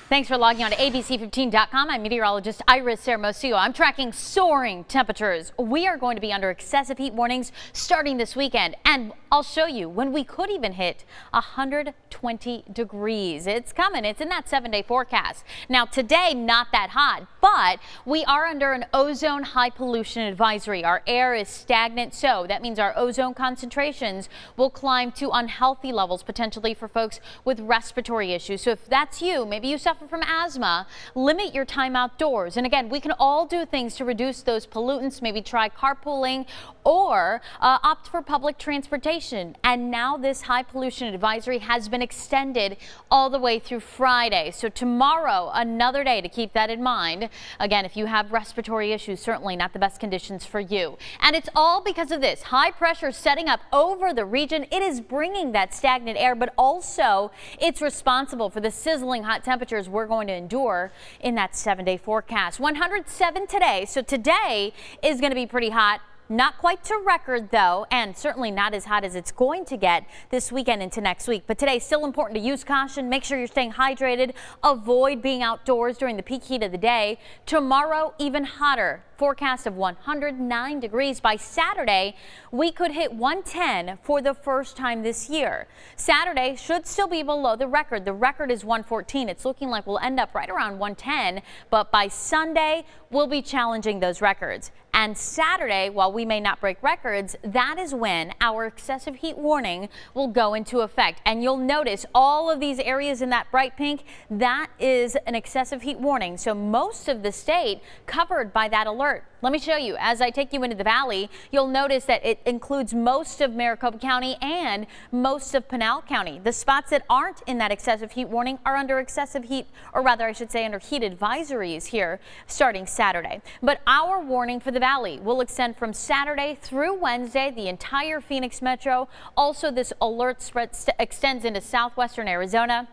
Thanks for logging on to ABC15.com. I'm meteorologist Iris Hermosillo. I'm tracking soaring temperatures. We are going to be under excessive heat warnings starting this weekend, and I'll show you when we could even hit 120 degrees. It's coming. It's in that 7-day forecast. Now today, not that hot, but we are under an ozone high pollution advisory. Our air is stagnant, so that means our ozone concentrations will climb to unhealthy levels potentially for folks with respiratory issues. So if that's you, maybe you suffer from asthma, limit your time outdoors. And again, we can all do things to reduce those pollutants. Maybe try carpooling or opt for public transportation. And now this high pollution advisory has been extended all the way through Friday. So tomorrow, another day to keep that in mind. Again, if you have respiratory issues, certainly not the best conditions for you. And it's all because of this high pressure setting up over the region. It is bringing that stagnant air, but also it's responsible for the sizzling hot temperatures we're going to endure in that 7-day forecast. 107 today. So today is going to be pretty hot. Not quite to record, though, and certainly not as hot as it's going to get this weekend into next week. But today, still important to use caution. Make sure you're staying hydrated. Avoid being outdoors during the peak heat of the day. Tomorrow, even hotter. Forecast of 109 degrees. By Saturday, we could hit 110 for the first time this year. Saturday should still be below the record. The record is 114. It's looking like we'll end up right around 110, but by Sunday, we'll be challenging those records. And Saturday, while we may not break records, that is when our excessive heat warning will go into effect. And you'll notice all of these areas in that bright pink, that is an excessive heat warning. So most of the state covered by that alert. Let me show you. As I take you into the valley, you'll notice that it includes most of Maricopa County and most of Pinal County. The spots that aren't in that excessive heat warning are under excessive heat, or rather I should say under heat advisories here starting Saturday. But our warning for the valley will extend from Saturday through Wednesday, the entire Phoenix metro. Also, this alert extends into southwestern Arizona,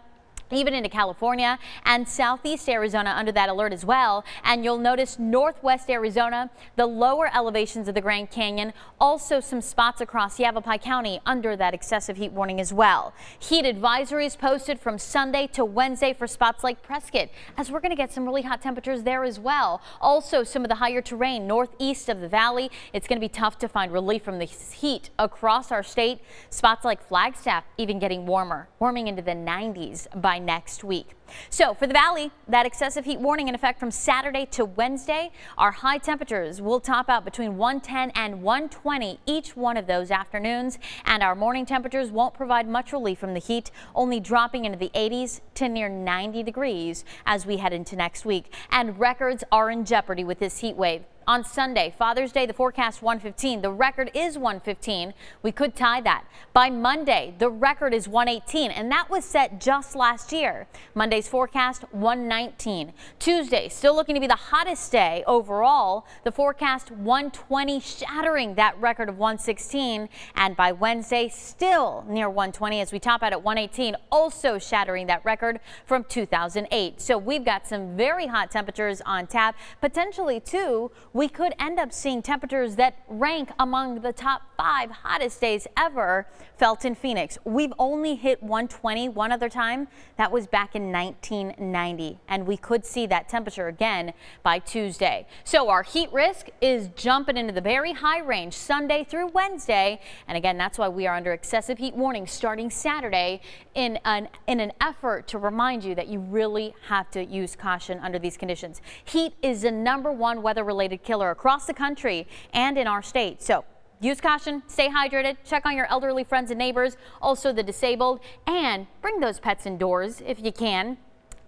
even into California and southeast Arizona under that alert as well. And you'll notice northwest Arizona, the lower elevations of the Grand Canyon, also some spots across Yavapai County under that excessive heat warning as well. Heat advisories posted from Sunday to Wednesday for spots like Prescott, as we're going to get some really hot temperatures there as well. Also, some of the higher terrain northeast of the valley, it's going to be tough to find relief from the heat across our state. Spots like Flagstaff even getting warming into the 90s by next week. So for the valley, that excessive heat warning in effect from Saturday to Wednesday. Our high temperatures will top out between 110 and 120 each one of those afternoons, and our morning temperatures won't provide much relief from the heat, only dropping into the 80s to near 90 degrees as we head into next week. And records are in jeopardy with this heat wave. On Sunday, Father's Day, the forecast 115. The record is 115. We could tie that. By Monday, the record is 118, and that was set just last year. Monday's forecast 119. Tuesday, still looking to be the hottest day overall. The forecast 120, shattering that record of 116. And by Wednesday, still near 120 as we top out at 118, also shattering that record from 2008. So we've got some very hot temperatures on tap, potentially too. We could end up seeing temperatures that rank among the top 5 hottest days ever felt in Phoenix. We've only hit 120 one other time. That was back in 1990. And we could see that temperature again by Tuesday. So our heat risk is jumping into the very high range Sunday through Wednesday. And again, that's why we are under excessive heat warning starting Saturday in an effort to remind you that you really have to use caution under these conditions. Heat is the #1 weather-related killer across the country and in our state. So use caution, stay hydrated, check on your elderly friends and neighbors, also the disabled, and bring those pets indoors if you can.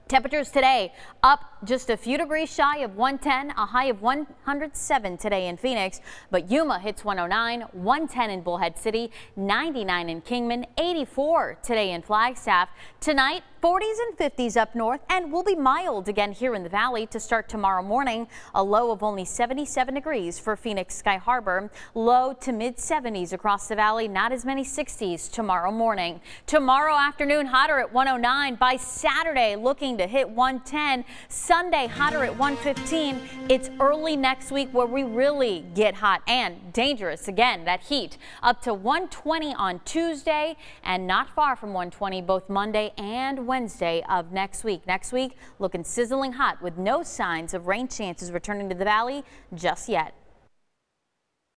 Temperatures today up just a few degrees shy of 110, a high of 107 today in Phoenix, but Yuma hits 109, 110 in Bullhead City, 99 in Kingman, 84 today in Flagstaff. Tonight, 40s and 50s up north, and will be mild again here in the valley to start tomorrow morning. A low of only 77 degrees for Phoenix Sky Harbor. Low to mid 70s across the valley, not as many 60s tomorrow morning. Tomorrow afternoon, hotter at 109. By Saturday, looking looking to hit 110. Sunday hotter at 115. It's early next week where we really get hot and dangerous again. That heat up to 120 on Tuesday and not far from 120 both Monday and Wednesday of next week. Next week looking sizzling hot with no signs of rain chances returning to the valley just yet.